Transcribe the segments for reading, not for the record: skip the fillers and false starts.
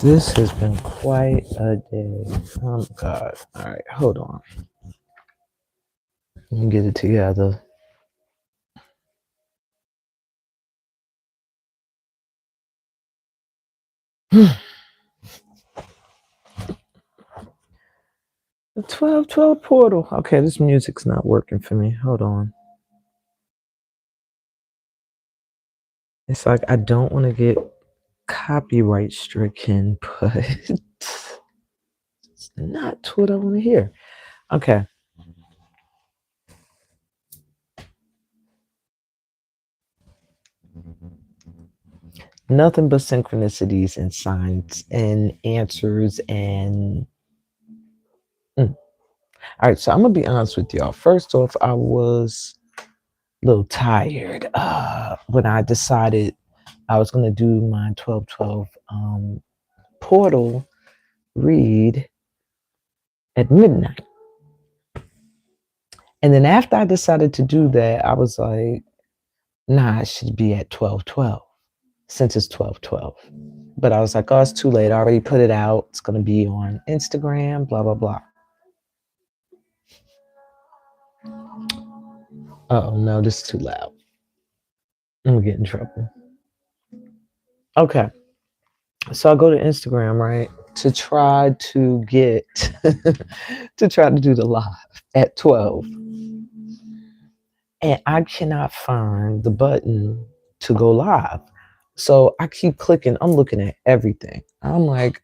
This has been quite a day. Oh my God. All right, hold on. Let me get it together. The 1212 portal. Okay, this music's not working for me. Hold on. It's like I don't want to get copyright stricken, but it's not what I want to hear. Okay. Nothing but synchronicities and signs and answers and all right, so I'm gonna be honest with y'all. First off, I was a little tired when I decided I was gonna do my 1212 portal read at midnight. And then after I decided to do that, I was like, nah, it should be at 1212 since it's 1212. But I was like, oh, it's too late. I already put it out. It's going to be on Instagram, blah, blah, blah. Oh, no, this is too loud. I'm going to get in trouble. Okay. So I go to Instagram, right, to try to get, to try to do the live at 12. And I cannot find the button to go live. So I keep clicking. I'm looking at everything. I'm like,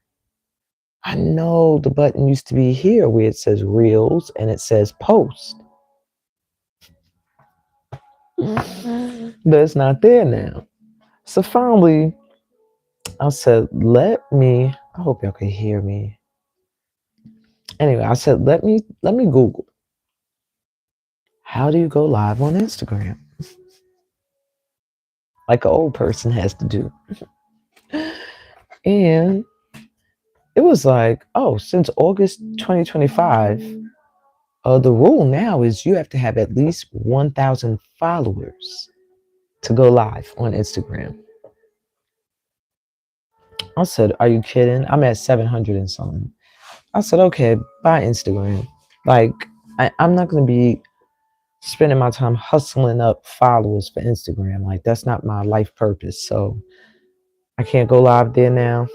I know the button used to be here where it says reels and it says post. But it's not there now. So finally, I said, I hope y'all can hear me. Anyway, I said, let me Google. How do you go live on Instagram? Like an old person has to do. And it was like, oh, since August 2025, the rule now is you have to have at least 1,000 followers to go live on Instagram. I said, are you kidding? I'm at 700 and something. I said, okay, bye Instagram. Like, I'm not going to be spending my time hustling up followers for Instagram. Like, that's not my life purpose. So I can't go live there now.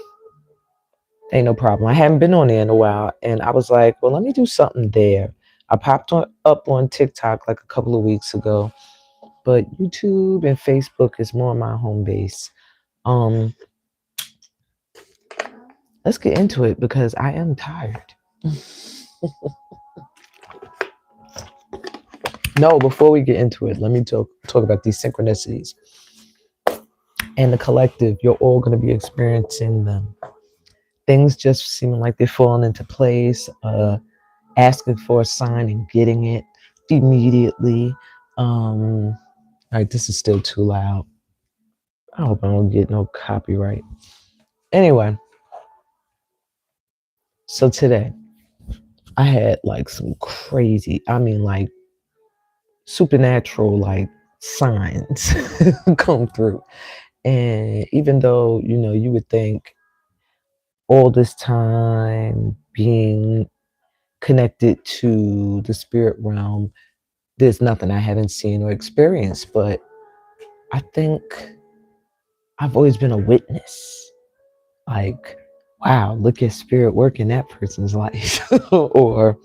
Ain't no problem. I haven't been on there in a while. And I was like, well, let me do something there. I popped up on TikTok like a couple of weeks ago. But YouTube and Facebook is more my home base. Let's get into it because I am tired. No, before we get into it, let me talk about these synchronicities. And the collective, you're all going to be experiencing them. Things just seeming like they're falling into place, asking for a sign and getting it immediately. All right, this is still too loud. I hope I don't get no copyright. Anyway, so today I had like some crazy, like supernatural like signs come through. And even though, you would think all this time being connected to the spirit realm, there's nothing I haven't seen or experienced, but I think I've always been a witness. Like, wow, look at spirit work in that person's life. Or,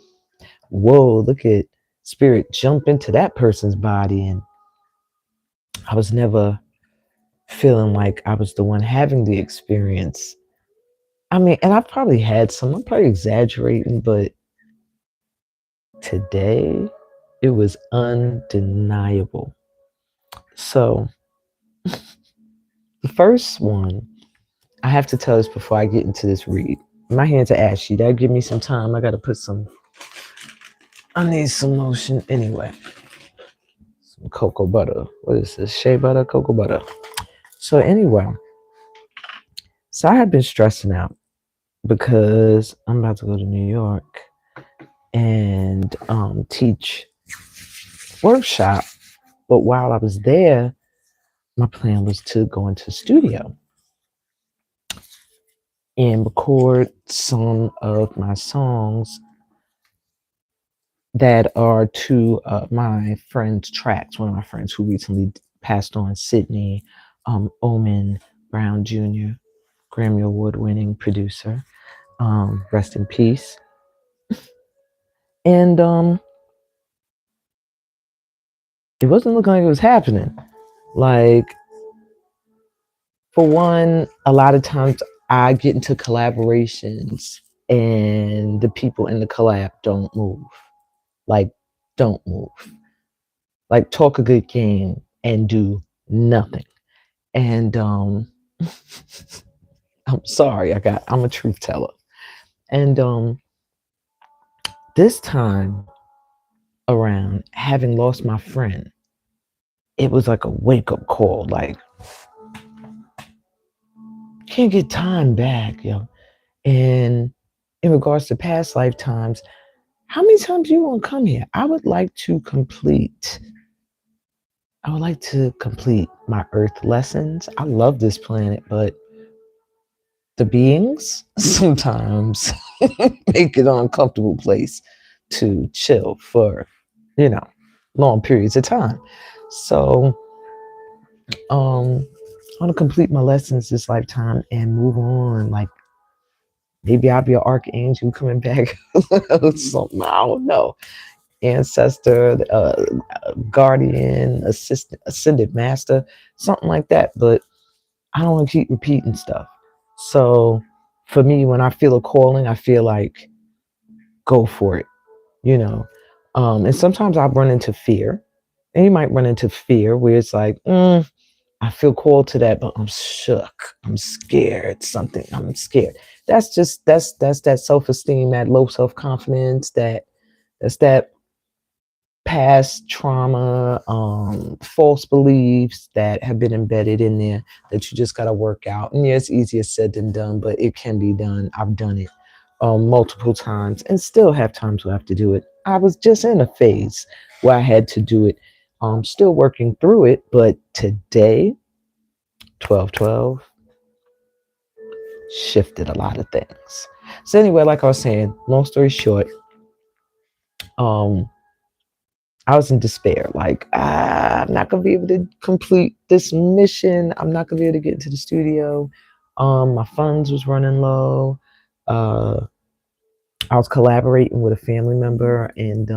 whoa, look at spirit jump into that person's body. And I was never feeling like I was the one having the experience. And I've probably had some, I'm probably exaggerating, but today it was undeniable. So, the first one, I have to tell this before I get into this read. My hands are ashy. That'll give me some time. I need some lotion anyway. Some cocoa butter. What is this? Shea butter, cocoa butter. So anyway, so I have been stressing out because I'm about to go to New York and teach workshop. But while I was there, my plan was to go into studio. and record some of my songs that are to my friend's tracks. One of my friends who recently passed on, Sydney Oman Brown Jr., Grammy Award winning producer. Rest in peace. And it wasn't looking like it was happening. Like, for one, a lot of times I get into collaborations and the people in the collab don't move. Like, don't move. Like, talk a good game and do nothing. And I'm sorry, I'm a truth teller. And this time around, having lost my friend, it was like a wake up call. Like, can't get time back, yo. And in regards to past lifetimes, how many times do you want to come here? I would like to complete my earth lessons. I love this planet, but the beings sometimes make it an uncomfortable place to chill for, you know, long periods of time. So, I want to complete my lessons this lifetime and move on. Like, maybe I'll be an archangel coming back, something, I don't know, ancestor, guardian, assistant, ascended master, something like that. But I don't want to keep repeating stuff. So for me, when I feel a calling, I feel like go for it, you know. And sometimes I run into fear, and you might run into fear where it's like, I feel called to that, but I'm shook. I'm scared. I'm scared. That's that self-esteem, that low self-confidence, that's that past trauma, false beliefs that have been embedded in there that you just got to work out. And yeah, it's easier said than done, but it can be done. I've done it multiple times and still have times where I have to do it. I was just in a phase where I had to do it. Still working through it, but today, 12/12 shifted a lot of things. So anyway, like I was saying, long story short, um, I was in despair. Like, I'm not gonna be able to complete this mission. I'm not gonna be able to get into the studio. My funds was running low. Uh, I was collaborating with a family member, and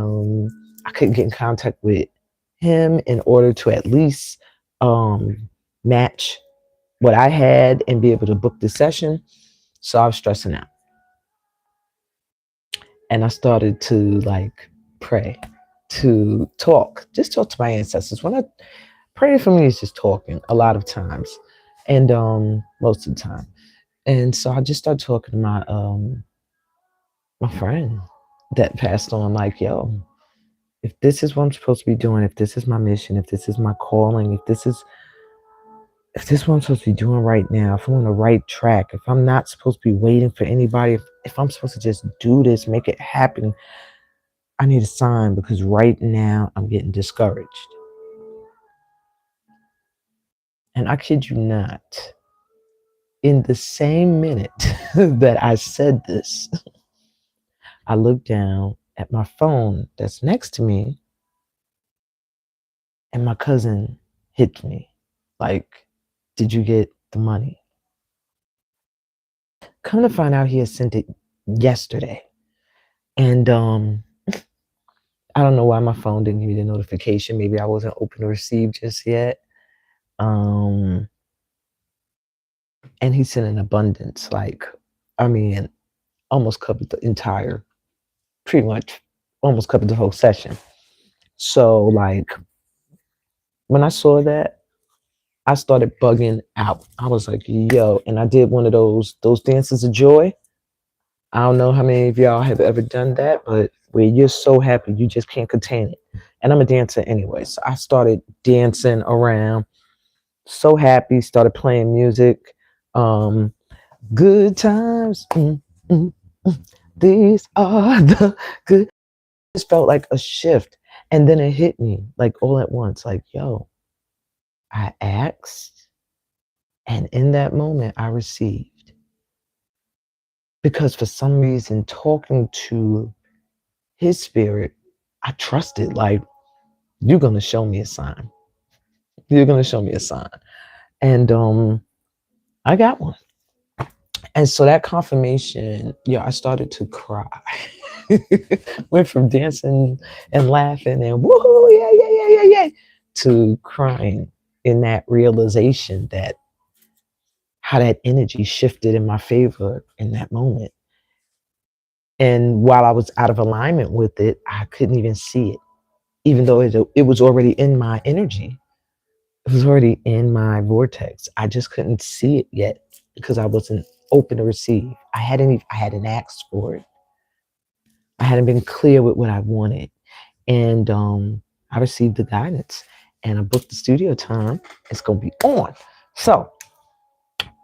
I couldn't get in contact with him in order to at least match what I had and be able to book the session. So I was stressing out, and I started to like pray, to talk, just talk to my ancestors. When I praying for me is just talking a lot of times, and most of the time. And so I just started talking to my friend that passed on. Like, yo, if this is what I'm supposed to be doing, if this is my mission, if this is my calling, if this is what I'm supposed to be doing right now, if I'm on the right track, if I'm not supposed to be waiting for anybody, if I'm supposed to just do this, make it happen, I need a sign because right now I'm getting discouraged. And I kid you not, in the same minute that I said this, I looked down at my phone that's next to me, and my cousin hit me. Like, did you get the money? Come to find out, he had sent it yesterday. And I don't know why my phone didn't give me the notification. Maybe I wasn't open to receive just yet. Um, and he sent an abundance. Like, I mean, almost covered the entire, pretty much almost covered the whole session. So, like, when I saw that, I started bugging out. I was like, yo, and I did one of those dances of joy. I don't know how many of y'all have ever done that, but where you're so happy you just can't contain it. And I'm a dancer anyway. So I started dancing around, so happy, started playing music. Um, Good times. These are the good. It just felt like a shift. And then it hit me like all at once, like, yo, I asked, and in that moment I received. because for some reason, talking to his spirit, I trusted, like, you're going to show me a sign. You're going to show me a sign. And I got one. And so that confirmation, yeah, I started to cry. Went from dancing and laughing and woohoo, yeah, yeah, yeah, yeah, yeah, to crying in that realization that how that energy shifted in my favor in that moment. And while I was out of alignment with it, I couldn't even see it, even though it was already in my energy. It was already in my vortex. I just couldn't see it yet because I wasn't open to receive. I hadn't asked for it. I hadn't been clear with what I wanted. And I received the guidance and I booked the studio time. It's gonna be on. So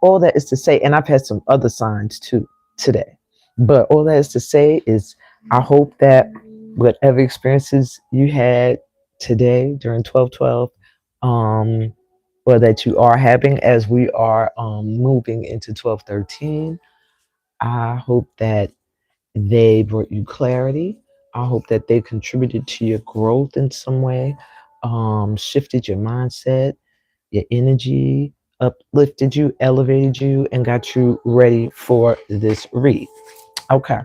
all that is to say, and I've had some other signs too today. But all that is to say is I hope that whatever experiences you had today during 1212, or that you are having as we are moving into 1213, I hope that they brought you clarity. I hope that they contributed to your growth in some way, shifted your mindset, your energy, uplifted you, elevated you, and got you ready for this read. Okay.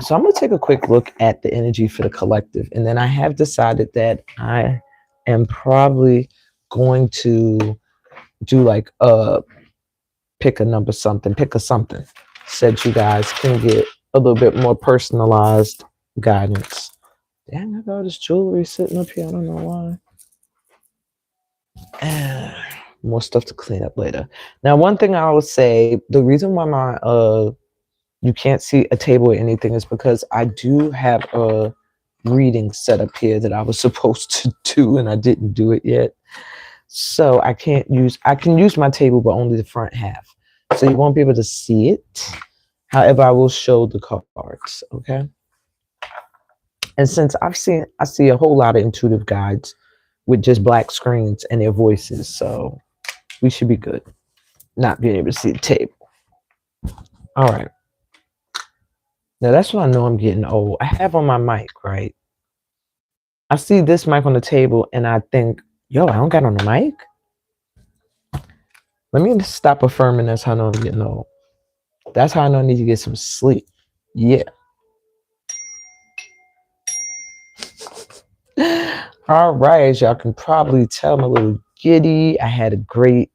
So I'm going to take a quick look at the energy for the collective. And then I have decided that I am probably going to do like pick a number something, pick a something, so that you guys can get a little bit more personalized guidance. Dang, I got all this jewelry sitting up here. I don't know why. More stuff to clean up later. Now, one thing I would say, the reason why my you can't see a table or anything is because I do have a reading set up here that I was supposed to do and I didn't do it yet. So I can use my table, but only the front half. So you won't be able to see it. However, I will show the cards, okay? And since I see a whole lot of intuitive guides with just black screens and their voices, so we should be good. Not being able to see the table. All right. Now that's when I know I'm getting old. I have on my mic, right? I see this mic on the table and I think, yo, I don't got on the mic. Let me stop affirming that's how I know I'm getting old. That's how I know I need to get some sleep. Yeah. All right, as y'all can probably tell, I'm a little giddy. I had a great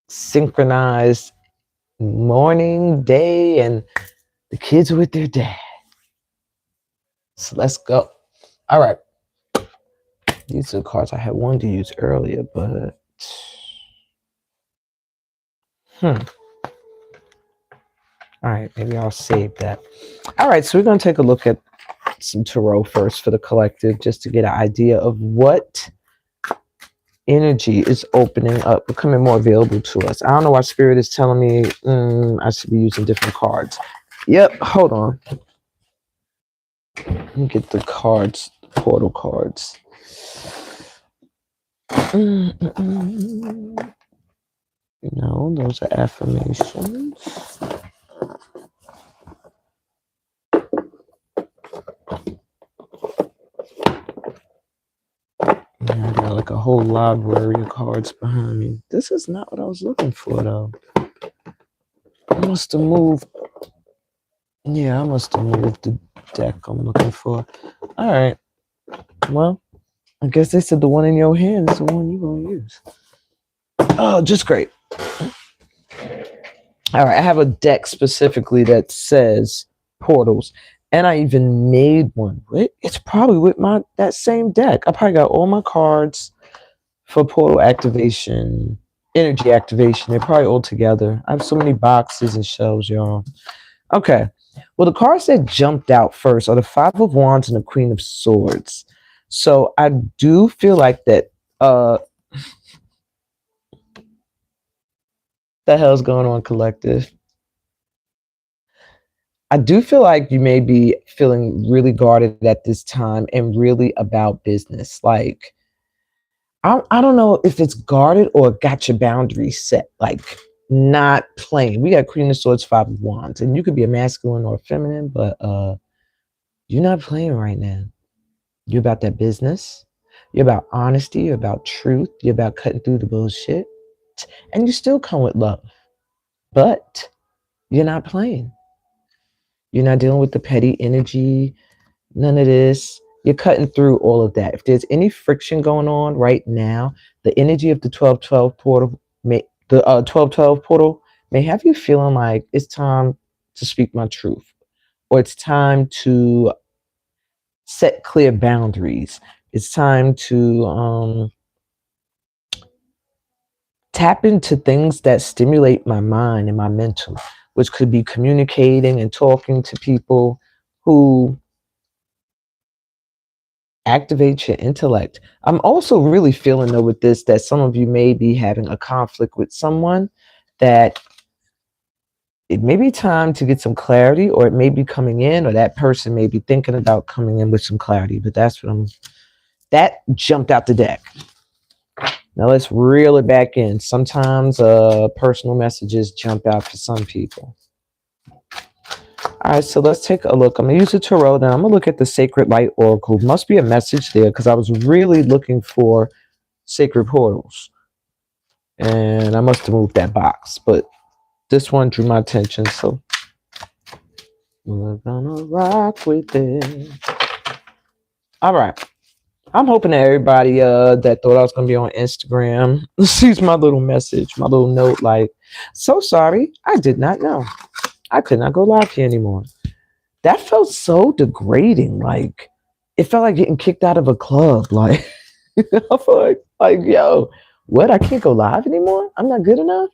synchronized morning, day, and the kids are with their dad. So let's go. All right. These are the cards I had wanted to use earlier, but all right, maybe I'll save that. All right, so we're going to take a look at some tarot first for the collective, just to get an idea of what energy is opening up, becoming more available to us. I don't know why Spirit is telling me I should be using different cards. Yep, hold on. Let me get the cards, the portal cards. No, those are affirmations. I got like a whole library of cards behind me. This is not what I was looking for, though. I must have moved. Yeah, I must have moved the deck I'm looking for. All right. Well, I guess they said the one in your hand is the one you're going to use. Oh, just great. All right. I have a deck specifically that says portals. And I even made one. It's probably with that same deck. I probably got all my cards for portal activation, energy activation. They're probably all together. I have so many boxes and shelves, y'all. Okay. Well, the cards that jumped out first are the Five of Wands and the Queen of Swords. So I do feel like that. The hell's going on, collective? I do feel like you may be feeling really guarded at this time and really about business. Like, I don't know if it's guarded or got your boundaries set. Like, not playing. We got Queen of Swords, Five of Wands, and you could be a masculine or a feminine, but you're not playing right now. You're about that business. You're about honesty. You're about truth. You're about cutting through the bullshit. And you still come with love. But you're not playing. You're not dealing with the petty energy, none of this. You're cutting through all of that. If there's any friction going on right now, the energy of the 1212 portal the 1212 portal may have you feeling like it's time to speak my truth, or it's time to set clear boundaries. It's time to tap into things that stimulate my mind and my mental, which could be communicating and talking to people who activate your intellect. I'm also really feeling though with this that some of you may be having a conflict with someone, that it may be time to get some clarity, or it may be coming in, or that person may be thinking about coming in with some clarity. But that's what that jumped out the deck. Now let's reel it back in. Sometimes personal messages jump out for some people. All right, so let's take a look. I'm going to use the tarot, then I'm going to look at the Sacred Light Oracle. Must be a message there, because I was really looking for sacred portals. And I must have moved that box, but this one drew my attention, so we're gonna rock with it. All right. I'm hoping that everybody that thought I was gonna be on Instagram sees my little message, my little note, like, so sorry, I did not know. I could not go live here anymore. That felt so degrading. Like, it felt like getting kicked out of a club. Like, I feel like, yo, what? I can't go live anymore? I'm not good enough?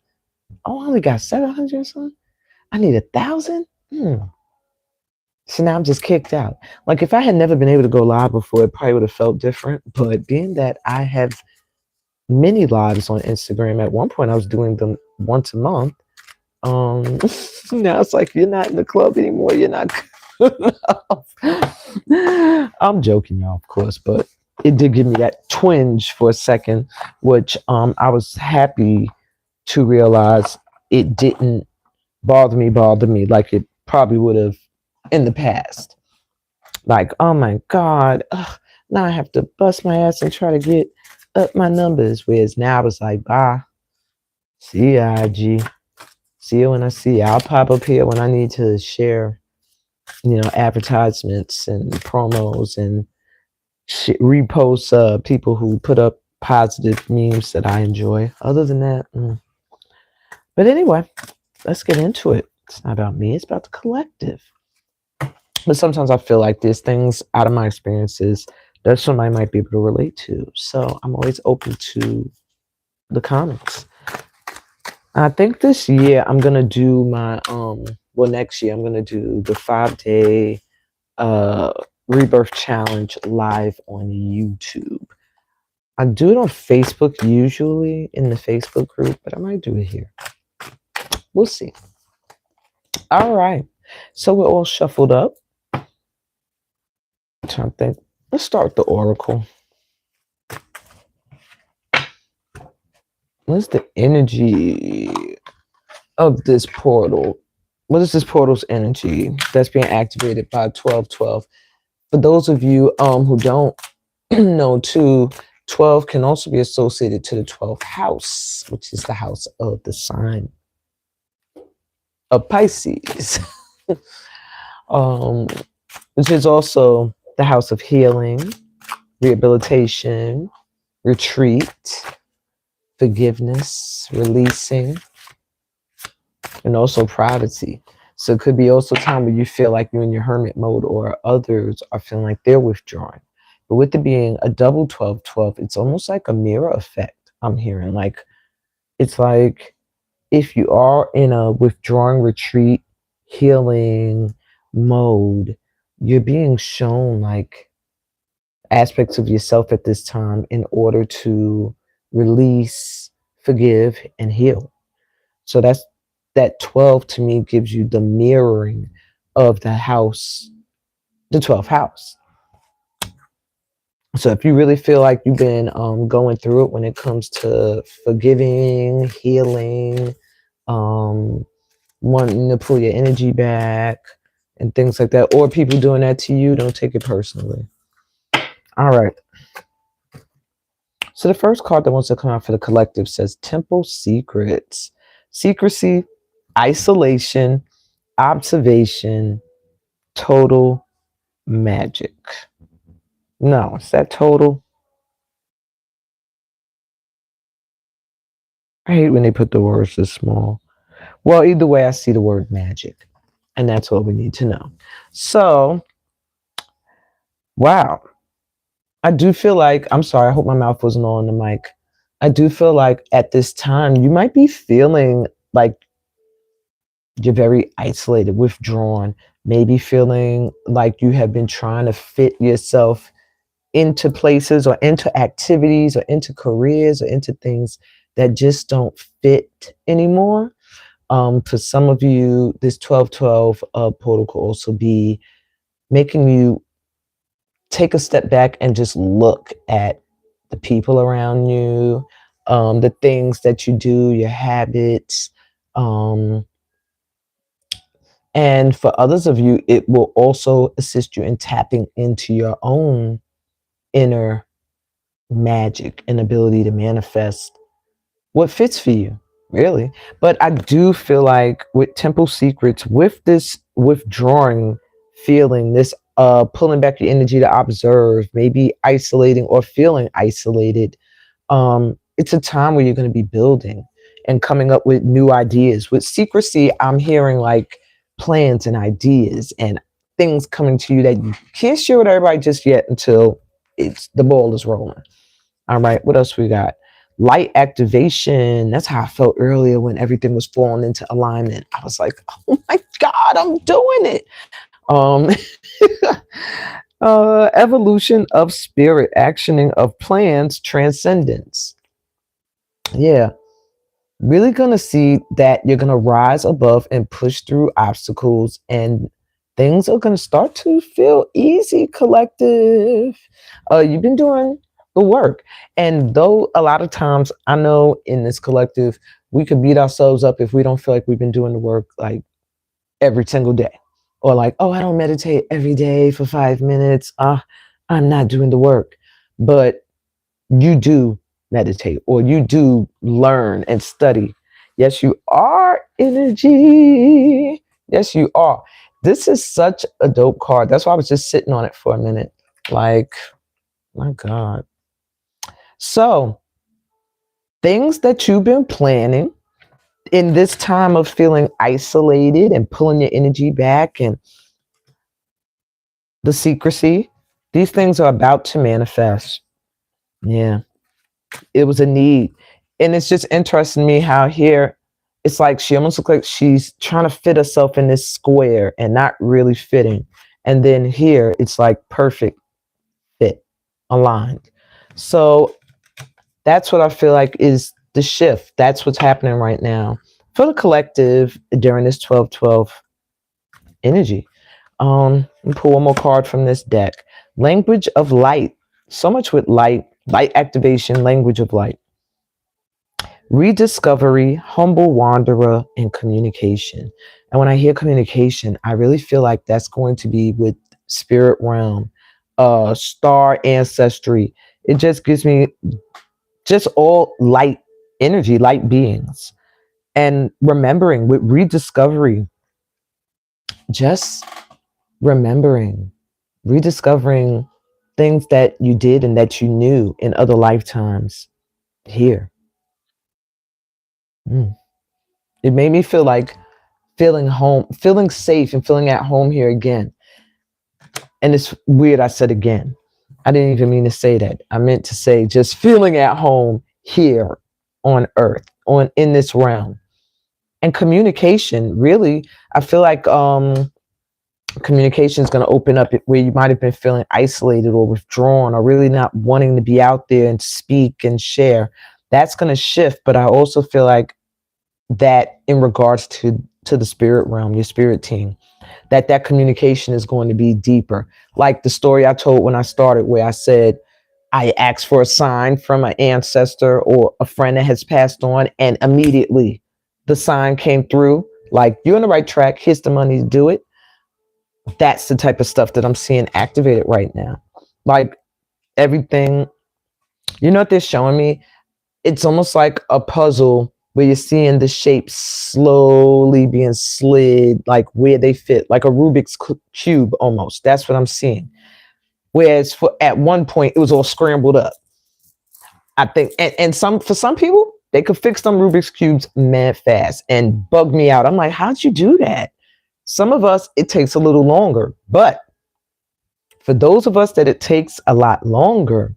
Oh, I only got 700 or something? I need 1,000? So now I'm just kicked out. Like, if I had never been able to go live before, it probably would have felt different. But being that I have many lives on Instagram, at one point I was doing them once a month. Now it's like, you're not in the club anymore. You're not good enough. I'm joking, y'all, of course, but it did give me that twinge for a second, which I was happy to realize it didn't bother me like it probably would have in the past. Like, oh my God, now I have to bust my ass and try to get up my numbers. Whereas now I was like, bye, see ya, IG. See you when I see you. I'll pop up here when I need to share, advertisements and promos and repost people who put up positive memes that I enjoy. Other than that, But anyway, let's get into it. It's not about me, it's about the collective. But sometimes I feel like there's things out of my experiences that somebody might be able to relate to. So I'm always open to the comments. I think this year I'm going to do my, next year I'm going to do the 5-day rebirth challenge live on YouTube. I do it on Facebook usually in the Facebook group, but I might do it here. We'll see. All right. So we're all shuffled up. I'm trying to think. Let's start with the Oracle. What's the energy of this portal? What is this portal's energy that's being activated by 1212? For those of you who don't know too, 12 can also be associated to the 12th house, which is the house of the sign of Pisces. Which is also the house of healing, rehabilitation, retreat, forgiveness, releasing, and also privacy. So it could be also time where you feel like you're in your hermit mode, or others are feeling like they're withdrawing. But with it being a double 12-12, it's almost like a mirror effect. I'm hearing like, it's like if you are in a withdrawing, retreat, healing mode, you're being shown like aspects of yourself at this time in order to release, forgive, and heal. So that 12 to me gives you the mirroring of the house, the 12th house. So if you really feel like you've been going through it when it comes to forgiving, healing, um, wanting to pull your energy back and things like that, or people doing that to you. Don't take it personally. All right. So the first card that wants to come out for the collective says Temple Secrets. Secrecy, isolation, observation, total magic. No, is that total? I hate when they put the words this small. Well, either way, I see the word magic. And that's what we need to know. So, wow. I do feel like, I'm sorry, I hope my mouth wasn't on the mic. I do feel like at this time, you might be feeling like you're very isolated, withdrawn, maybe feeling like you have been trying to fit yourself into places or into activities or into careers or into things that just don't fit anymore. For some of you, this 1212 portal could also be making you take a step back and just look at the people around you, the things that you do, your habits. And for others of you, it will also assist you in tapping into your own inner magic and ability to manifest what fits for you, really. But I do feel like with Temple Secrets, with this withdrawing feeling, this pulling back your energy to observe, maybe isolating or feeling isolated, it's a time where you're going to be building and coming up with new ideas. With secrecy, I'm hearing like plans and ideas and things coming to you that you can't share with everybody just yet until it's the ball is rolling. All right, what else we got? Light activation. That's how I felt earlier when everything was falling into alignment. I was like, oh my God, I'm doing it. Um, evolution of spirit, actioning of plans, transcendence. Yeah, really gonna see that you're gonna rise above and push through obstacles, and things are gonna start to feel easy, collective. You've been doing the work, and though a lot of times I know in this collective we could beat ourselves up if we don't feel like we've been doing the work like every single day, or like, oh, I don't meditate every day for 5 minutes. I'm not doing the work. But you do meditate or you do learn and study. Yes, you are energy. Yes, you are. This is such a dope card. That's why I was just sitting on it for a minute. Like, my God. So, things that you've been planning in this time of feeling isolated and pulling your energy back and the secrecy, these things are about to manifest. Yeah. It was a need. And it's just interesting to me how here it's like she almost looks like she's trying to fit herself in this square and not really fitting. And then here it's like perfect fit, aligned. So that's what I feel like is the shift. That's what's happening right now for the collective during this 1212 energy. Let me pull one more card from this deck. Language of light. So much with light, light activation, language of light. Rediscovery, humble wanderer, and communication. And when I hear communication, I really feel like that's going to be with spirit realm, star ancestry. It just gives me just all light energy, light beings. And remembering with rediscovery, just remembering, rediscovering things that you did and that you knew in other lifetimes here. It made me feel like feeling home, feeling safe and feeling at home here again. And it's weird I said again. I didn't even mean to say that. I meant to say just feeling at home here on earth, on in this realm. And communication, really, I feel like communication is going to open up where you might have been feeling isolated or withdrawn or really not wanting to be out there and speak and share. That's going to shift. But I also feel like that in regards to the spirit realm, your spirit team, that communication is going to be deeper. Like the story I told when I started, where I said I asked for a sign from an ancestor or a friend that has passed on, and immediately the sign came through, like you're on the right track, here's the money to do it. That's the type of stuff that I'm seeing activated right now. Like everything, you know what they're showing me? It's almost like a puzzle where you're seeing the shapes slowly being slid, like where they fit, like a Rubik's cube almost. That's what I'm seeing. Whereas at one point it was all scrambled up. I think, and for some people, they could fix them Rubik's cubes mad fast and bug me out. I'm like, how'd you do that? Some of us, it takes a little longer, but for those of us that it takes a lot longer,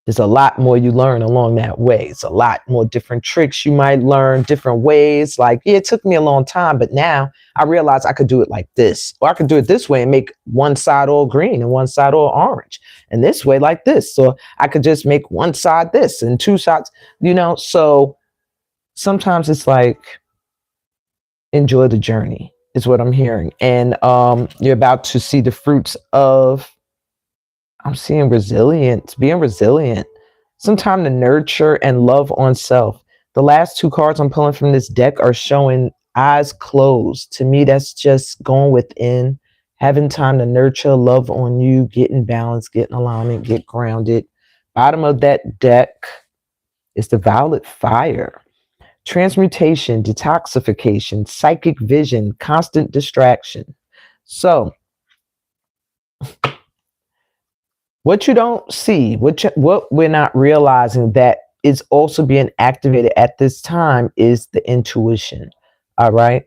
there's a lot more you learn along that way. It's a lot more different tricks you might learn, different ways. Like, yeah, it took me a long time, but now I realize I could do it like this, or I could do it this way and make one side all green and one side all orange, and this way like this. So I could just make one side this and two sides, So sometimes it's like, enjoy the journey is what I'm hearing. And you're about to see the fruits of, I'm seeing resilience, being resilient, some time to nurture and love on self. The last two cards I'm pulling from this deck are showing eyes closed. To me, that's just going within, having time to nurture, love on you, get in balance, get in alignment, get grounded. Bottom of that deck is the violet fire. Transmutation, detoxification, psychic vision, constant distraction. So what you don't see, what we're not realizing that is also being activated at this time is the intuition. All right.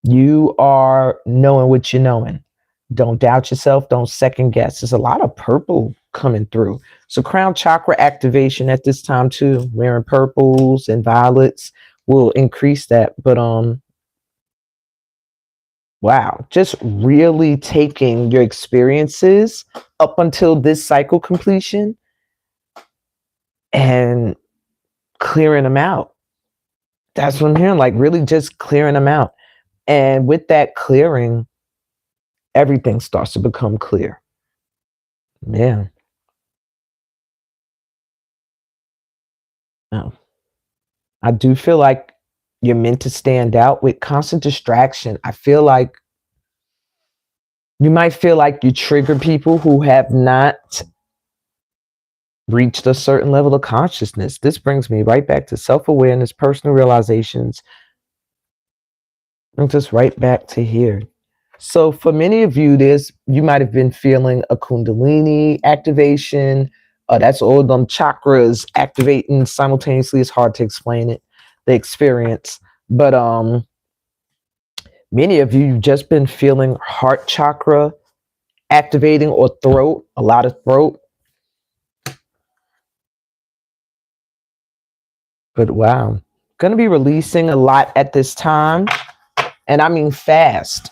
You are knowing what you're knowing. Don't doubt yourself. Don't second guess. There's a lot of purple coming through. So crown chakra activation at this time too. Wearing purples and violets will increase that. But wow, just really taking your experiences up until this cycle completion and clearing them out. That's what I'm hearing, like really just clearing them out. And with that clearing, everything starts to become clear. Yeah. Oh. I do feel like you're meant to stand out with constant distraction. I feel like you might feel like you trigger people who have not reached a certain level of consciousness. This brings me right back to self-awareness, personal realizations, brings us right back to here. So for many of you, you might have been feeling a Kundalini activation. That's all them chakras activating simultaneously. It's hard to explain it, the experience. But many of you, you've just been feeling heart chakra activating, or throat, a lot of throat. But wow, going to be releasing a lot at this time. And I mean fast.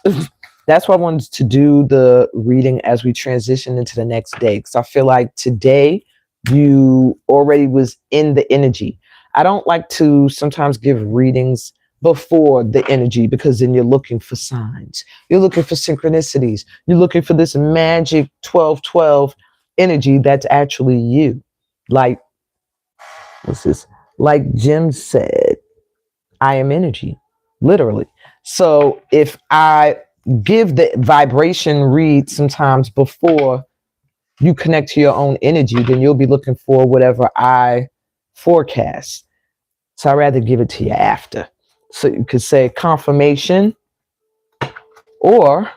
That's why I wanted to do the reading as we transition into the next day. Because I feel like today you already was in the energy. I don't like to sometimes give readings before the energy, because then you're looking for signs. You're looking for synchronicities. You're looking for this magic 12-12 energy that's actually you. Like, what's this? Like Jim said, I am energy, literally. So if I give the vibration read sometimes before you connect to your own energy, then you'll be looking for whatever I forecast. So I'd rather give it to you after. So you could say confirmation, or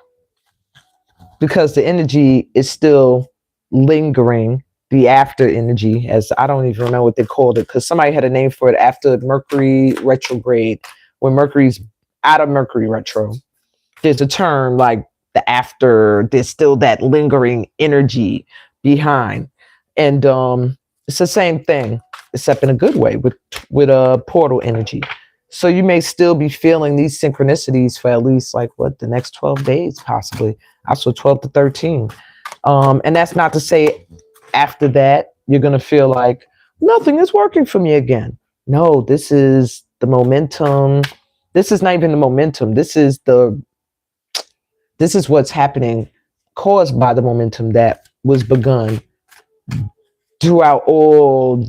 because the energy is still lingering, the after energy, as I don't even remember what they called it, because somebody had a name for it after Mercury retrograde. When Mercury's out of Mercury retro, there's a term like the after, there's still that lingering energy behind. And it's the same thing, except in a good way, with a portal energy. So you may still be feeling these synchronicities for at least like the next 12 days, possibly. I saw 12 to 13. And that's not to say after that, you're going to feel like nothing is working for me again. No, this is the momentum. This is not even the momentum. This is what's happening, caused by the momentum that was begun throughout all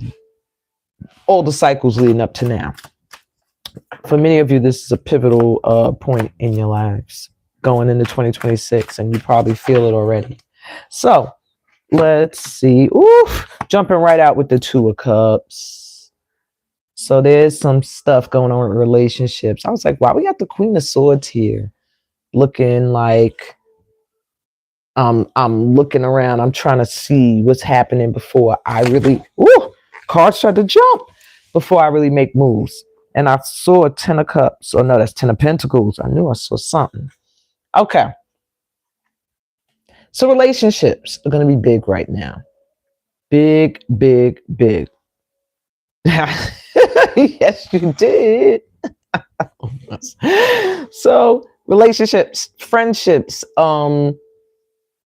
the cycles leading up to now. For many of you, this is a pivotal point in your lives going into 2026, and you probably feel it already. So let's see. Oof, jumping right out with the Two of Cups. So there's some stuff going on with relationships. I was like, wow, we got the Queen of Swords here, looking like I'm looking around. I'm trying to see what's happening before I really. Ooh, cards start to jump before I really make moves. And I saw a Ten of Cups. Oh no, that's Ten of Pentacles. I knew I saw something. Okay. So relationships are going to be big right now. Big, big, big. Yes, you did. So relationships, friendships,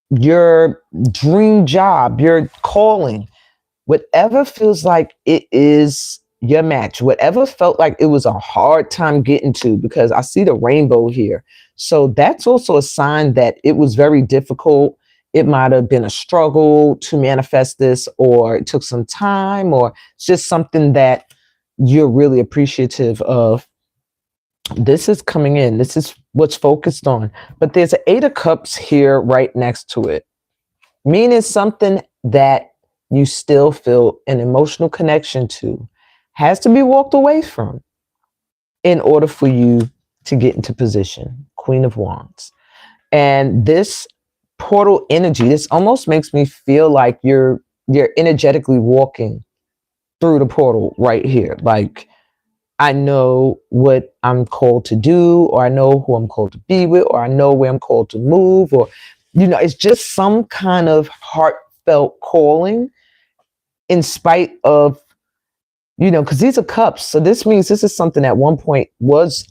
your dream job, your calling, whatever feels like it is your match, whatever felt like it was a hard time getting to, because I see the rainbow here. So that's also a sign that it was very difficult. It might have been a struggle to manifest this, or it took some time, or it's just something that you're really appreciative of. This is coming in. This is what's focused on. But there's an Eight of Cups here right next to it, meaning something that you still feel an emotional connection to has to be walked away from in order for you to get into position. Queen of Wands. And this portal energy, this almost makes me feel like you're energetically walking through the portal right here. Like, I know what I'm called to do, or I know who I'm called to be with, or I know where I'm called to move, or, it's just some kind of heartfelt calling in spite of, because these are cups. So this means this is something at one point was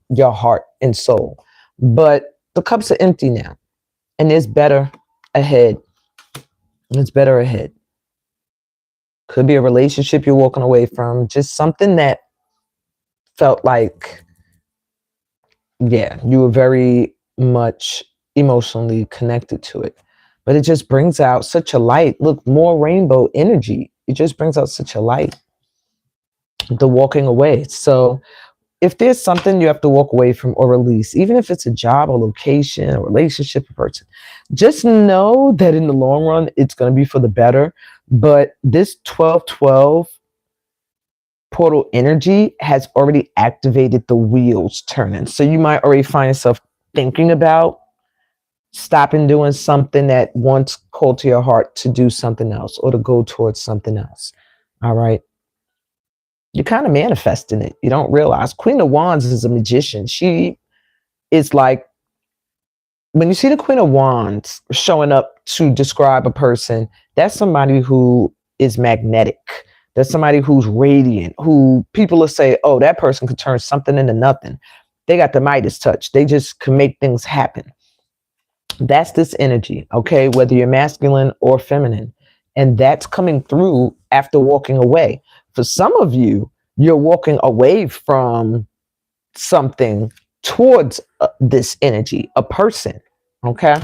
your heart and soul, but the cups are empty now, and there's better ahead. It's better ahead. Could be a relationship you're walking away from, just something that felt like, yeah, you were very much emotionally connected to it. But it just brings out such a light. Look, more rainbow energy. It just brings out such a light. The walking away. So if there's something you have to walk away from or release, even if it's a job, a location, a relationship, a person, just know that in the long run, it's going to be for the better. But this 12-12 portal energy has already activated the wheels turning. So you might already find yourself thinking about stopping doing something that once called to your heart to do something else, or to go towards something else. All right. You're kind of manifesting it. You don't realize. Queen of Wands is a magician. She is like, when you see the Queen of Wands showing up to describe a person, that's somebody who is magnetic. That's somebody who's radiant, who people will say, oh, that person could turn something into nothing. They got the Midas touch. They just can make things happen. That's this energy, okay? Whether you're masculine or feminine. And that's coming through after walking away. For some of you, you're walking away from something towards this energy, a person, okay?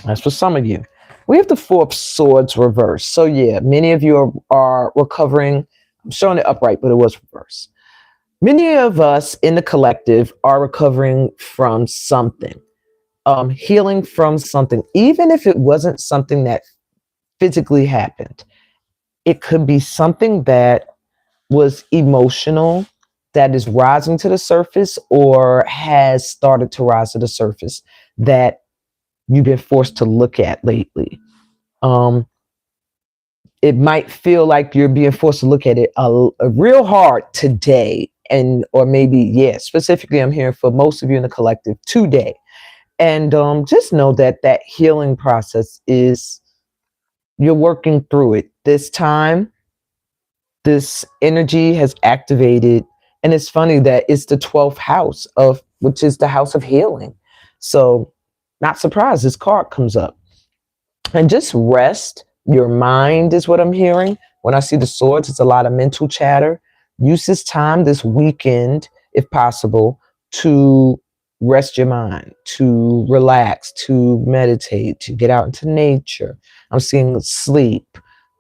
That's for some of you. We have the Four of Swords reversed. So yeah, many of you are recovering. I'm showing it upright, but it was reversed. Many of us in the collective are recovering from something, healing from something, even if it wasn't something that physically happened. It could be something that was emotional, that is rising to the surface, or has started to rise to the surface, that you've been forced to look at lately. It might feel like you're being forced to look at it a real hard today, and or maybe, yeah, specifically I'm here for most of you in the collective today. And just know that that healing process is, you're working through it. This time, this energy has activated, and it's funny that it's the 12th house of, which is the house of healing. So not surprised this card comes up. And just rest your mind is what I'm hearing. When I see the swords, it's a lot of mental chatter. Use this time, this weekend, if possible, to rest your mind, to relax, to meditate, to get out into nature. I'm seeing sleep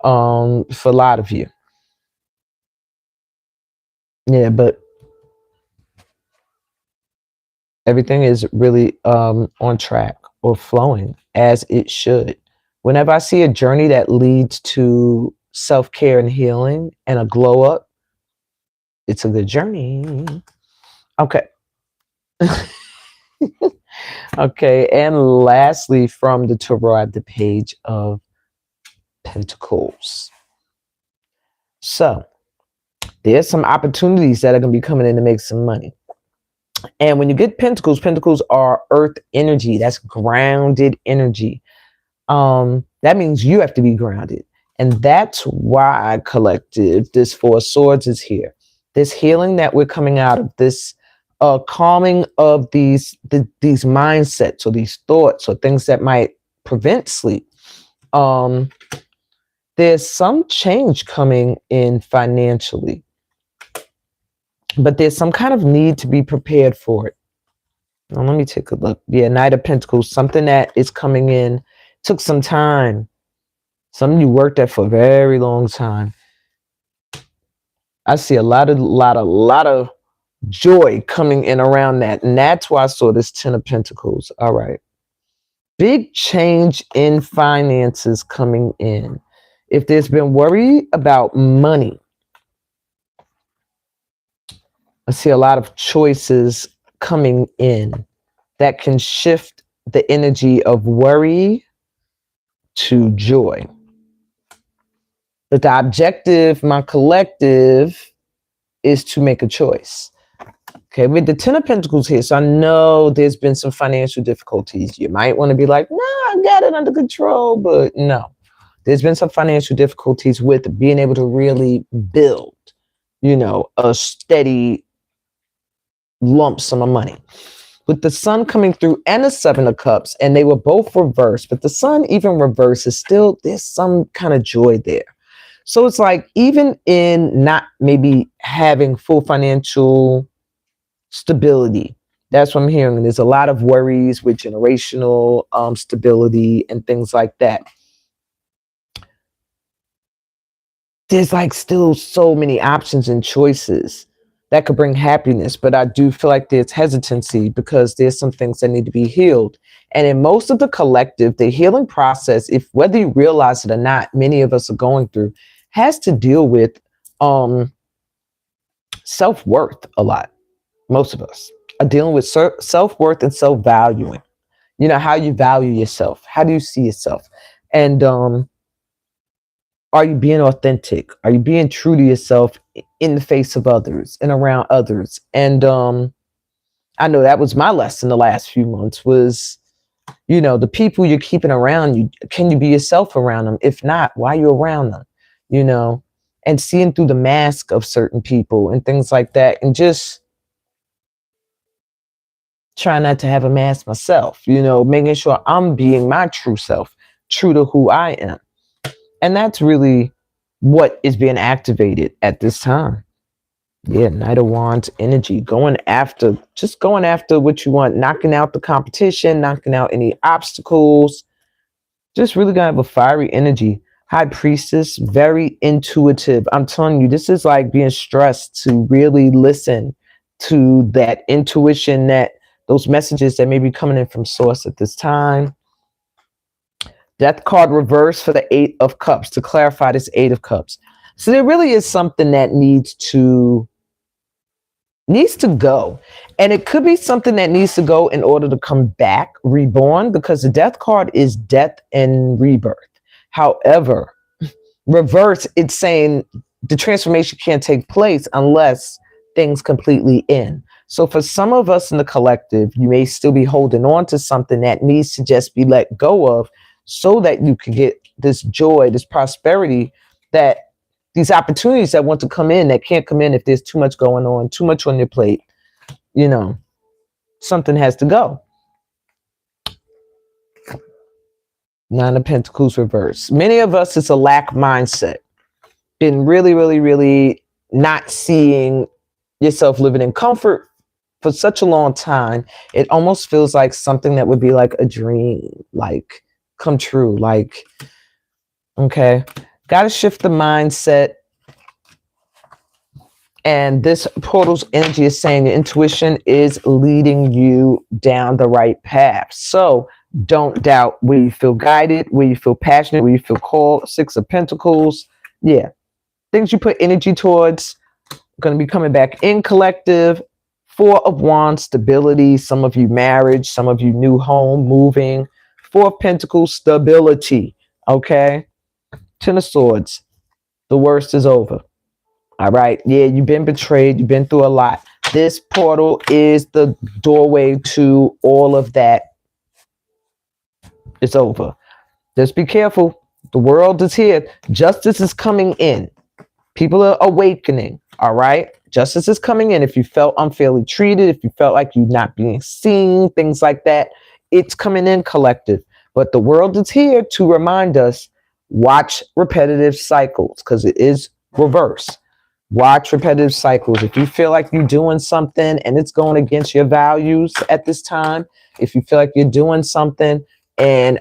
for a lot of you. Yeah, but Everything is really on track or flowing as it should. Whenever I see a journey that leads to self-care and healing and a glow up, it's a good journey. Okay. Okay. And lastly, from the tarot, I have the Page of Pentacles. So there's some opportunities that are going to be coming in to make some money. And when you get pentacles, pentacles are earth energy. That's grounded energy. That means you have to be grounded. And that's why collective, this Four of Swords is here. This healing that we're coming out of, this calming of these mindsets or these thoughts or things that might prevent sleep. There's some change coming in financially, but there's some kind of need to be prepared for it. Now, let me take a look. Yeah, Knight of Pentacles, something that is coming in, took some time. Something you worked at for a very long time. I see a lot of joy coming in around that. And that's why I saw this Ten of Pentacles. All right. Big change in finances coming in. If there's been worry about money, I see a lot of choices coming in that can shift the energy of worry to joy. But the objective, my collective, is to make a choice. Okay, with the Ten of Pentacles here, so I know there's been some financial difficulties. You might want to be like, no, I got it under control, but no. There's been some financial difficulties with being able to really build, a steady lump sum of money. With the Sun coming through and the Seven of Cups, and they were both reversed, but the Sun even reversed is still, there's some kind of joy there. So it's like, even in not maybe having full financial stability, that's what I'm hearing. There's a lot of worries with generational stability and things like that. There's like still so many options and choices that could bring happiness, but I do feel like there's hesitancy because there's some things that need to be healed. And in most of the collective, the healing process, if whether you realize it or not, many of us are going through, has to deal with self-worth a lot. Most of us are dealing with self-worth and self-valuing. How you value yourself. How do you see yourself? And are you being authentic? Are you being true to yourself in the face of others and around others? And I know that was my lesson the last few months was, the people you're keeping around you, can you be yourself around them? If not, why are you around them? And seeing through the mask of certain people and things like that, and just try not to have a mask myself, making sure I'm being my true self, true to who I am. And that's really what is being activated at this time. Yeah, Knight of Wands energy, going after what you want, knocking out the competition, knocking out any obstacles, just really gonna have a fiery energy. High Priestess, very intuitive. I'm telling you, this is like being stressed to really listen to that intuition, that those messages that may be coming in from source at this time. Death card reversed for the Eight of Cups to clarify this Eight of Cups. So there really is something that needs to go. And it could be something that needs to go in order to come back, reborn, because the Death card is death and rebirth. However, reverse, it's saying the transformation can't take place unless things completely end. So for some of us in the collective, you may still be holding on to something that needs to just be let go of so that you can get this joy, this prosperity, that these opportunities that want to come in that can't come in if there's too much going on, too much on your plate. Something has to go. Nine of Pentacles reverse. Many of us, it's a lack mindset. Been really, really, really not seeing yourself living in comfort for such a long time. It almost feels like something that would be like a dream, like come true. Like, okay, got to shift the mindset And this portal's energy is saying your intuition is leading you down the right path. So don't doubt where you feel guided, where you feel passionate, where you feel called. Six of Pentacles. Yeah. Things you put energy towards going to be coming back in collective. Four of Wands, stability. Some of you marriage, some of you new home, moving. Four of Pentacles, stability. Okay. Ten of Swords. The worst is over. All right. Yeah, you've been betrayed. You've been through a lot. This portal is the doorway to all of that. It's over. Just be careful. The world is here. Justice is coming in. People are awakening. All right. Justice is coming in. If you felt unfairly treated, if you felt like you're not being seen, things like that, it's coming in collective. But the world is here to remind us, watch repetitive cycles because it is reverse. Watch repetitive cycles. If you feel like you're doing something and it's going against your values at this time, if you feel like you're doing something and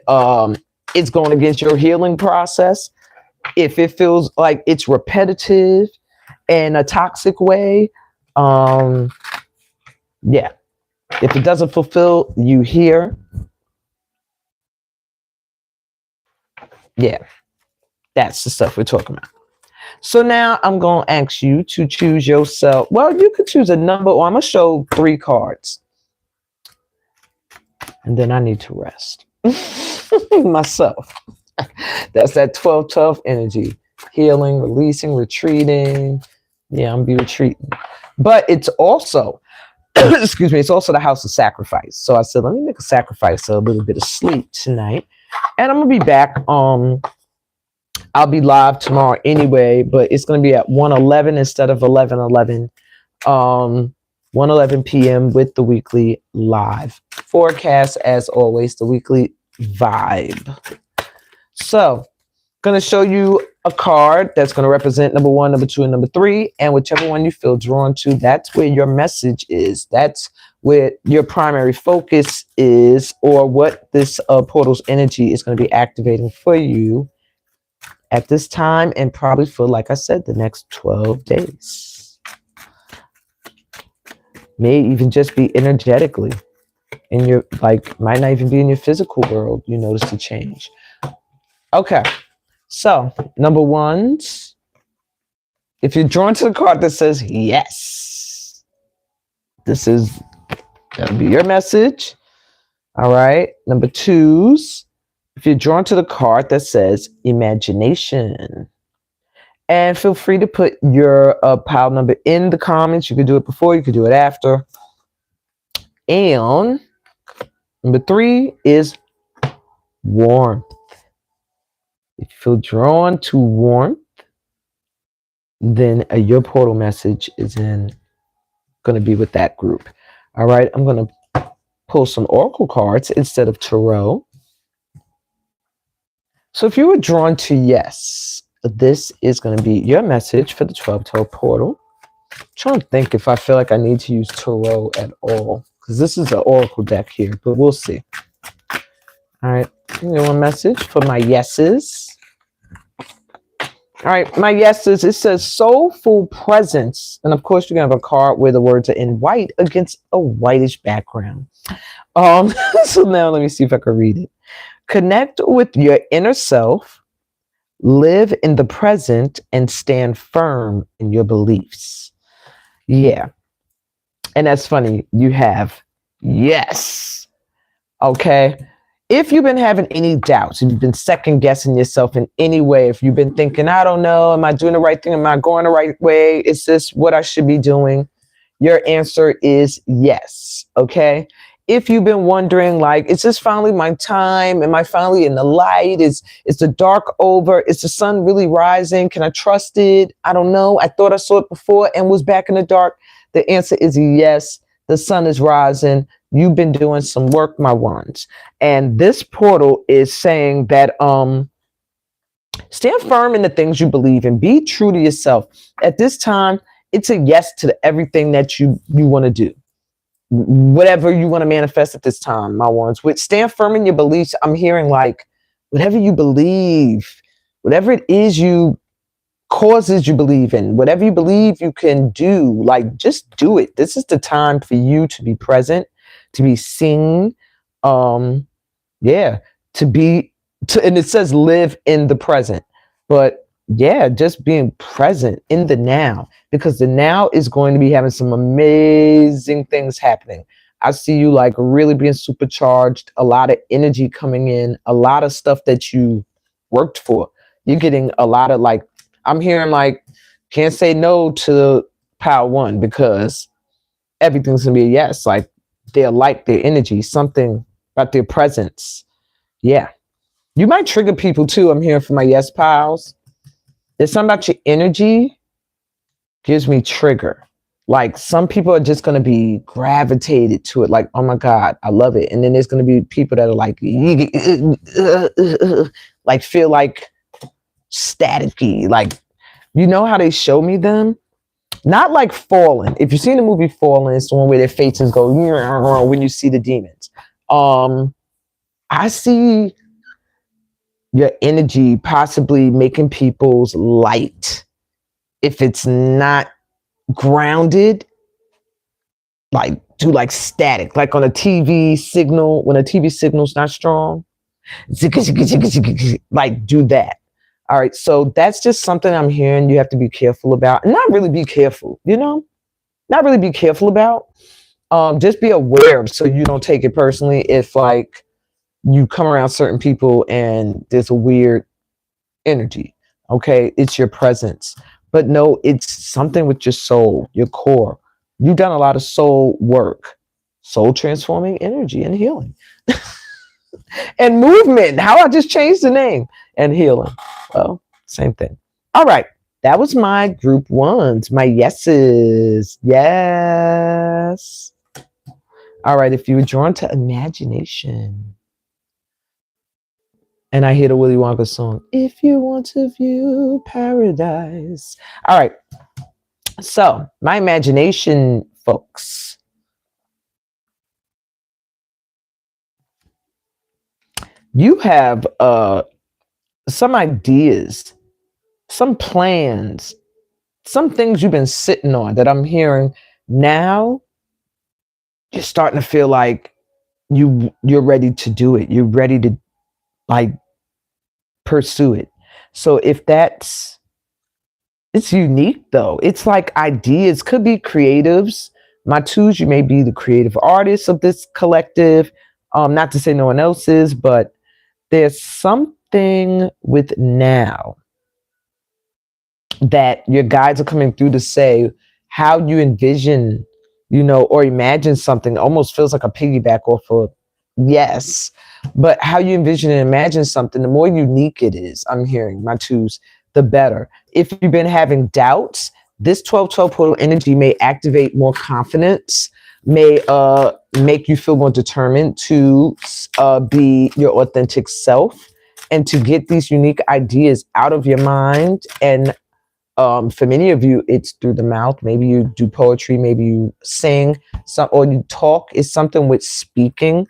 it's going against your healing process, if it feels like it's repetitive in a toxic way, yeah. If it doesn't fulfill you here, yeah, that's the stuff we're talking about. So now I'm going to ask you to choose yourself. Well, you could choose a number, or I'm going to show 3 cards. And then I need to rest myself. That's that 12-12 energy. Healing, releasing, retreating. Yeah, I'm be retreating. But it's also, excuse me, it's also the house of sacrifice. So I said, let me make a sacrifice, a little bit of sleep tonight. And I'm going to be back. I'll be live tomorrow anyway, but it's going to be at 1:11 instead of 11:11. 1:11 p.m. with the weekly live forecast, as always, the weekly vibe. So, going to show you a card that's going to represent number 1, number 2, and number 3, and whichever one you feel drawn to, that's where your message is. That's where your primary focus is, or what this portal's energy is going to be activating for you at this time, and probably for, like I said, the next 12 days. May even just be energetically in your, like, might not even be in your physical world. You notice the change. Okay. So, number 1, if you're drawn to the card that says yes, this is going to be your message. All right. Number 2s, if you're drawn to the card that says imagination. And feel free to put your pile number in the comments. You could do it before, you could do it after. And number 3 is warmth. If you feel drawn to warmth, then your portal message is going to be with that group. All right, I'm going to pull some oracle cards instead of tarot. So if you were drawn to yes, this is going to be your message for the 12-12 portal. I'm trying to think if I feel like I need to use tarot at all, because this is an oracle deck here, but we'll see. All right, give me one message for my yeses. All right, my yeses, it says soulful presence. And of course, you're going to have a card where the words are in white against a whitish background. So now let me see if I can read it. Connect with your inner self, live in the present, and stand firm in your beliefs. Yeah. And that's funny. You have yes. Okay. If you've been having any doubts, if you've been second guessing yourself in any way, if you've been thinking, I don't know, am I doing the right thing? Am I going the right way? Is this what I should be doing? Your answer is yes. Okay. If you've been wondering, like, is this finally my time? Am I finally in the light? Is the dark over? Is the sun really rising? Can I trust it? I don't know. I thought I saw it before and was back in the dark. The answer is yes. The sun is rising. You've been doing some work, my ones. And this portal is saying that stand firm in the things you believe in. Be true to yourself. At this time, it's a yes to everything that you want to do. Whatever you want to manifest at this time, my ones. With stand firm in your beliefs, I'm hearing like whatever you believe, whatever it is you causes you believe in. Whatever you believe you can do, like just do it. This is the time for you to be present, to be seen. Um, yeah, to be and it says live in the present. But yeah, just being present in the now, because the now is going to be having some amazing things happening. I see you like really being supercharged, a lot of energy coming in, a lot of stuff that you worked for. You're getting a lot of like, I'm hearing like, can't say no to power one, because everything's gonna be a yes. Like their light, their energy, something about their presence. Yeah. You might trigger people too. I'm hearing from my yes pals. There's something about your energy gives me trigger. Like some people are just gonna be gravitated to it, like, oh my God, I love it. And then there's gonna be people that are like like feel like staticky. Like, you know how they show me them? Not like Fallen. If you've seen the movie Fallen, it's the one where their faces go when you see the demons. I see your energy possibly making people's light, if it's not grounded, like do like static, like on a TV signal, when a TV signal's not strong, like do that. All right, so that's just something I'm hearing you have to be careful about, and not really be careful, not really be careful about. Just be aware of, so you don't take it personally if like you come around certain people and there's a weird energy. Okay, it's your presence, but no, it's something with your soul, your core. You've done a lot of soul work, soul transforming energy and healing and movement. How I just changed the name, and healing. Well, same thing. All right, that was my group ones, my yeses. Yes. All right, if you were drawn to imagination, and I hear the Willy Wonka song, if you want to view paradise. All right. So, my imagination, folks. You have some ideas, some plans, some things you've been sitting on that I'm hearing now. You're starting to feel like you're ready to do it. You're ready to like pursue it. So if that's, it's unique though. It's like ideas, could be creatives. My twos, you may be the creative artist of this collective. Not to say no one else is, but there's something with now that your guides are coming through to say how you envision, or imagine something. Almost feels like a piggyback off of yes, but how you envision and imagine something, the more unique it is, I'm hearing my twos, the better. If you've been having doubts, this 1212 portal energy may activate more confidence, may make you feel more determined to be your authentic self, and to get these unique ideas out of your mind. And for many of you, it's through the mouth. Maybe you do poetry, maybe you sing, or you talk. It's something with speaking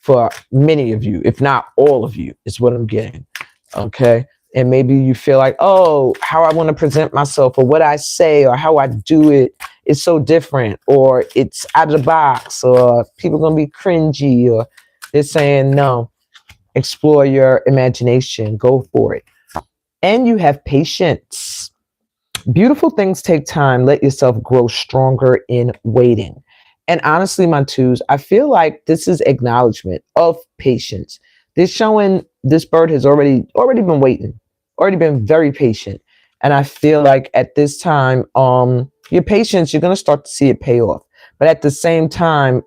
for many of you, if not all of you, is what I'm getting. Okay. And maybe you feel like, oh, how I want to present myself, or what I say, or how I do it is so different, or it's out of the box, or people are going to be cringy, or they're saying, no, explore your imagination, go for it. And you have patience. Beautiful things take time. Let yourself grow stronger in waiting. And honestly, my twos, I feel like this is acknowledgement of patience. This showing this bird has already been waiting, already been very patient. And I feel like at this time, your patience, you're gonna start to see it pay off. But at the same time,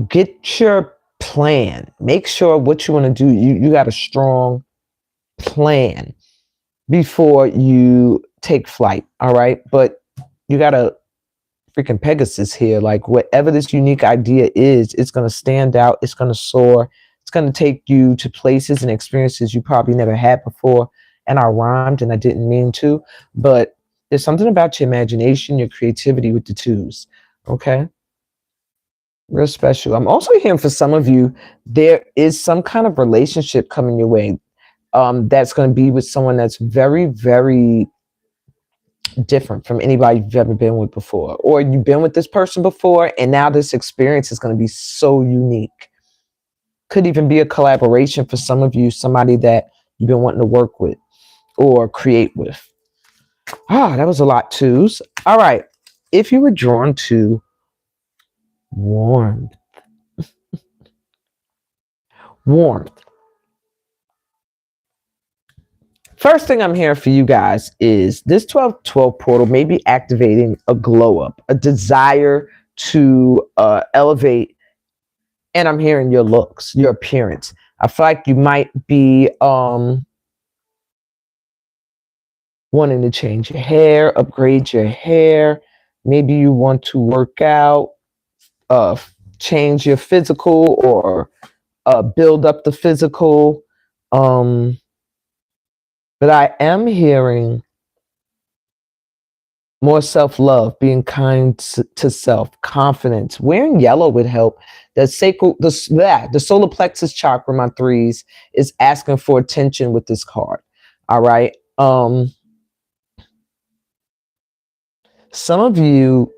get your plan. Make sure what you want to do. You got a strong plan before you take flight. All right. But you got a freaking Pegasus here. Like whatever this unique idea is, it's going to stand out. It's going to soar. It's going to take you to places and experiences you probably never had before. And I rhymed and I didn't mean to, but there's something about your imagination, your creativity with the twos. Okay. Real special. I'm also hearing for some of you, there is some kind of relationship coming your way. That's going to be with someone that's very, very different from anybody you've ever been with before, or you've been with this person before and now this experience is going to be so unique. Could even be a collaboration for some of you, somebody that you've been wanting to work with or create with. That was a lot, twos. All right. If you were drawn to warmth, warmth. First thing I'm hearing for you guys is this 1212 portal may be activating a glow up, a desire to elevate. And I'm hearing your looks, your appearance. I feel like you might be wanting to change your hair, upgrade your hair. Maybe you want to work out, change your physical, or build up the physical. But I am hearing more self-love, being kind to self, confidence. Wearing yellow would help. The solar plexus chakra, my threes, is asking for attention with this card. All right. Some of you,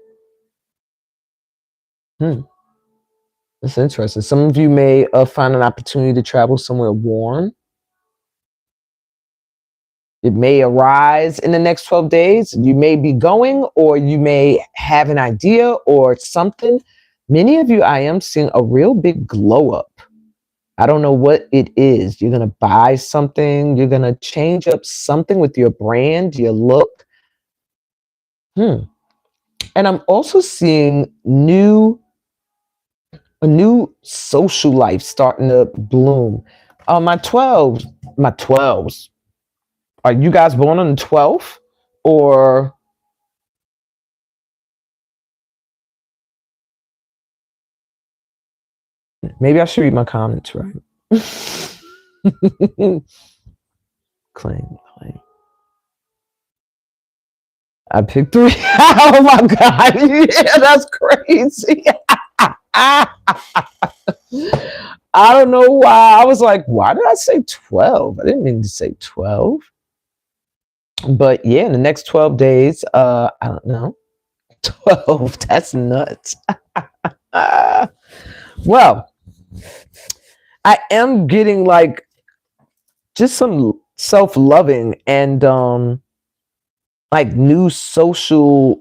that's interesting. Some of you may find an opportunity to travel somewhere warm. It may arise in the next 12 days. You may be going, or you may have an idea or something. Many of you, I am seeing a real big glow up. I don't know what it is. You're going to buy something. You're going to change up something with your brand, your look. And I'm also seeing a new social life starting to bloom. My 12s. Are you guys born on the 12th? Or maybe I should read my comments right. Claim. I picked 3. Oh my God. Yeah, that's crazy. I don't know why. I was like, why did I say 12? I didn't mean to say 12. But yeah, in the next 12 days, I don't know. 12. That's nuts. Well, I am getting like just some self-loving and like new social,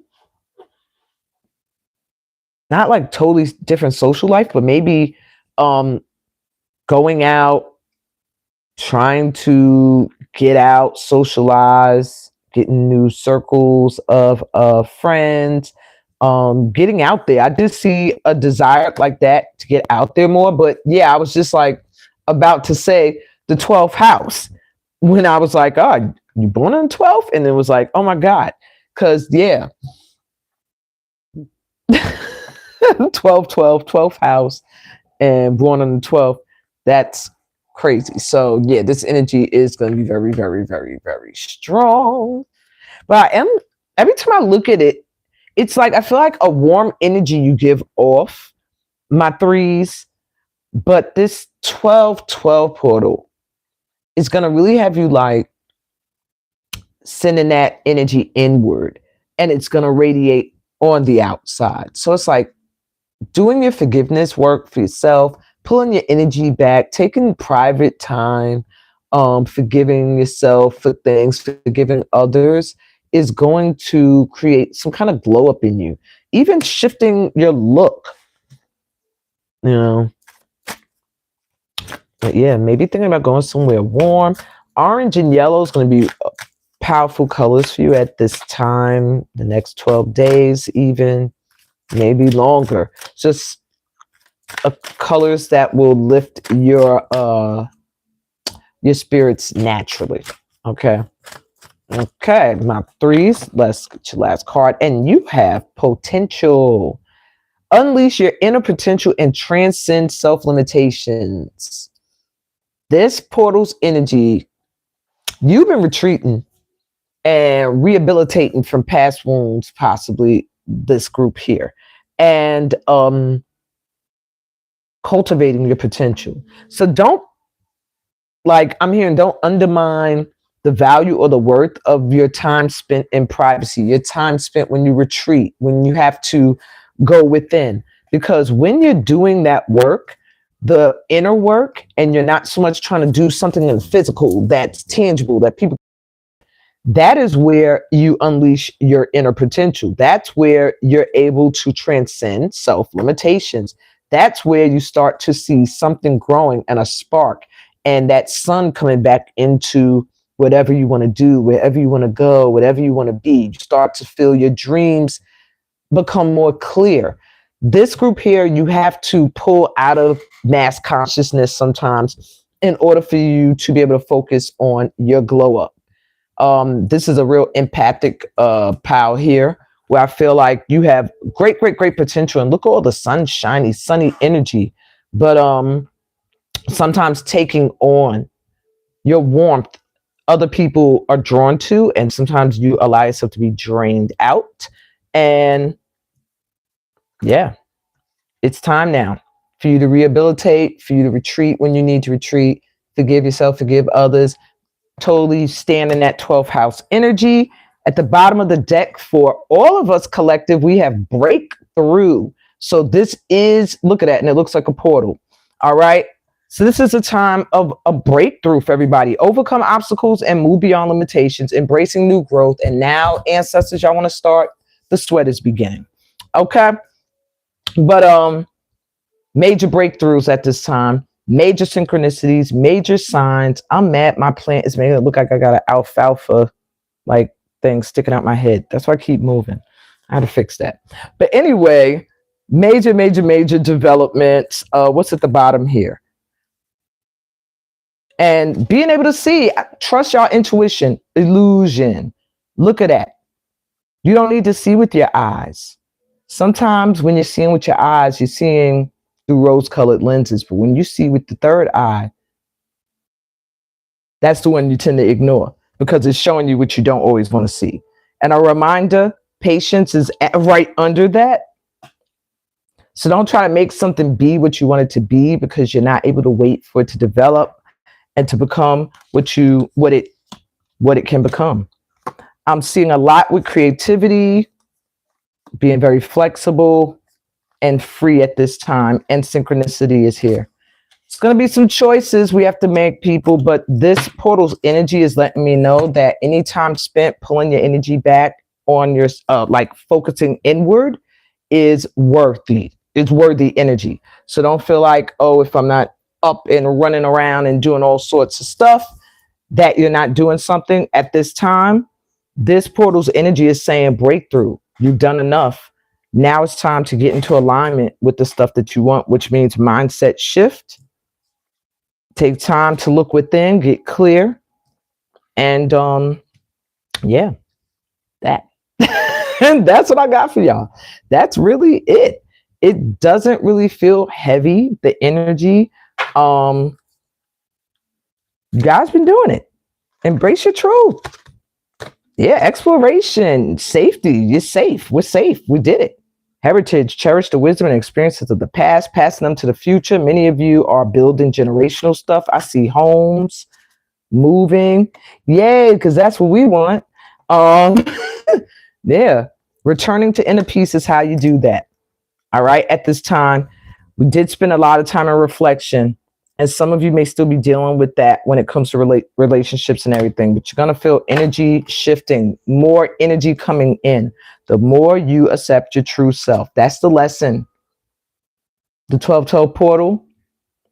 not like totally different social life, but maybe going out, trying to get out, socialize, getting new circles of friends, getting out there. I did see a desire like that to get out there more, but yeah, I was just like about to say the 12th house when I was like, oh, you born on the 12th? And it was like, oh my God. Cause yeah, 12th house and born on the 12th. That's crazy. So yeah, this energy is going to be very, very, very, very strong. But every time I look at it, it's like, I feel like a warm energy you give off, my threes. But this 12-12 portal is going to really have you like sending that energy inward, and it's going to radiate on the outside. So it's like doing your forgiveness work for yourself, pulling your energy back, taking private time, forgiving yourself for things, forgiving others is going to create some kind of glow up in you. Even shifting your look, you know. But yeah, maybe thinking about going somewhere warm. Orange and yellow is going to be powerful colors for you at this time, the next 12 days, even maybe longer. Just colors that will lift your spirits naturally. Okay. Okay, my threes. Let's get your last card. And you have potential. Unleash your inner potential and transcend self-limitations. This portal's energy, you've been retreating and rehabilitating from past wounds, possibly this group here, and cultivating your potential. So don't Like I'm hearing, don't undermine the value or the worth of your time spent in privacy, your time spent when you retreat, when you have to go within. Because when you're doing that work, the inner work, and you're not so much trying to do something in the physical that's tangible that people, that is where you unleash your inner potential. That's where you're able to transcend self limitations. That's where you start to see something growing and a spark and that sun coming back into whatever you want to do, wherever you want to go, whatever you want to be. You start to feel your dreams become more clear. This group here, you have to pull out of mass consciousness sometimes in order for you to be able to focus on your glow up. This is a real empathic pal here where I feel like you have great, great, great potential. And look at all the sunshiny, sunny energy. But sometimes taking on your warmth, other people are drawn to, and sometimes you allow yourself to be drained out. And yeah, it's time now for you to rehabilitate, for you to retreat when you need to retreat, forgive yourself, forgive others, totally stand in that 12th house energy. At the bottom of the deck for all of us collective, we have breakthrough. So this is, look at that, and it looks like a portal. All right. So this is a time of a breakthrough for everybody. Overcome obstacles and move beyond limitations, embracing new growth. And now, ancestors, y'all want to start? The sweat is beginning. Okay. But major breakthroughs at this time, major synchronicities, major signs. I'm mad my plant is making it look like I got an alfalfa like thing sticking out my head. That's why I keep moving. I had to fix that. But anyway, major, major, major developments. What's at the bottom here? And being able to see, trust your intuition, illusion. Look at that. You don't need to see with your eyes. Sometimes when you're seeing with your eyes, you're seeing through rose-colored lenses. But when you see with the third eye, that's the one you tend to ignore because it's showing you what you don't always want to see. And a reminder, patience is right under that. So don't try to make something be what you want it to be because you're not able to wait for it to develop and to become what it can become. I'm seeing a lot with creativity, being very flexible and free at this time, and synchronicity is here. It's going to be some choices we have to make, people, but this portal's energy is letting me know that any time spent pulling your energy back on your, like focusing inward is worthy. It's worthy energy. So don't feel like, oh, if I'm not up and running around and doing all sorts of stuff, that you're not doing something at this time. This portal's energy is saying breakthrough. You've done enough. Now it's time to get into alignment with the stuff that you want, which means mindset shift. Take time to look within, get clear, and yeah, that. And that's what I got for y'all. That's really it. It doesn't really feel heavy, the energy. You guys been doing it. Embrace your truth. Yeah, exploration, safety. You're safe. We're safe. We did it. Heritage, cherish the wisdom and experiences of the past, passing them to the future. Many of you are building generational stuff. I see homes, moving. Yay, because that's what we want. Yeah, returning to inner peace is how you do that. All right, at this time, we did spend a lot of time in reflection, and some of you may still be dealing with that when it comes to relationships and everything, but you're going to feel energy shifting, more energy coming in. The more you accept your true self. That's the lesson. The 12-12 portal,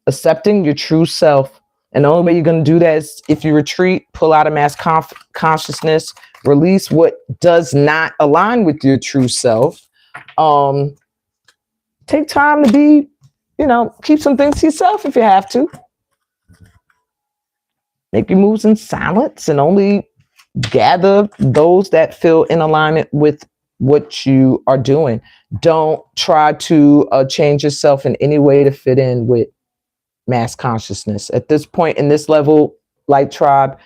accepting your true self. And the only way you're going to do that is if you retreat, pull out of mass consciousness, release what does not align with your true self. Take time to be, keep some things to yourself if you have to. Make your moves in silence and only gather those that feel in alignment with what you are doing. Don't try to change yourself in any way to fit in with mass consciousness. At this point in this level, Light Tribe,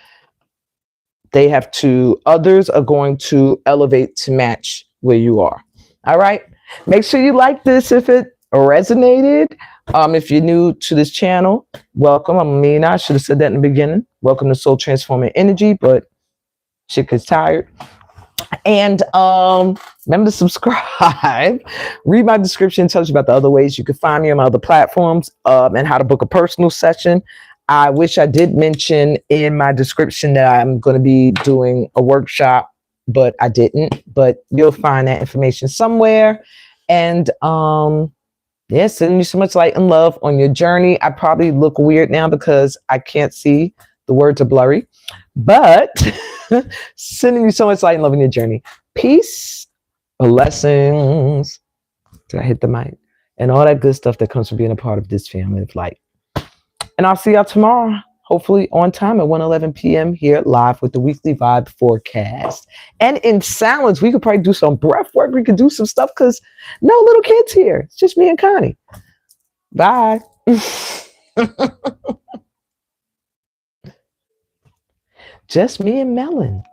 others are going to elevate to match where you are. All right. Make sure you like this if it resonated. If you're new to this channel, welcome. I'm Amina. I should have said that in the beginning. Welcome to Soul Transforming Energy, but shit gets tired. And remember to subscribe. Read my description, tells you about the other ways you can find me on my other platforms, and how to book a personal session. I wish I did mention in my description that I'm going to be doing a workshop, but I didn't. But you'll find that information somewhere. And yeah, sending you so much light and love on your journey. I probably look weird now because I can't see. The words are blurry, but sending you so much light and love on your journey. Peace, blessings. Did I hit the mic? And all that good stuff that comes from being a part of this family of light. And I'll see y'all tomorrow, hopefully on time at 1:11 p.m. here live with the weekly vibe forecast. And in silence, we could probably do some breath work. We could do some stuff because no little kids here. It's just me and Connie. Bye. Just me and Melon.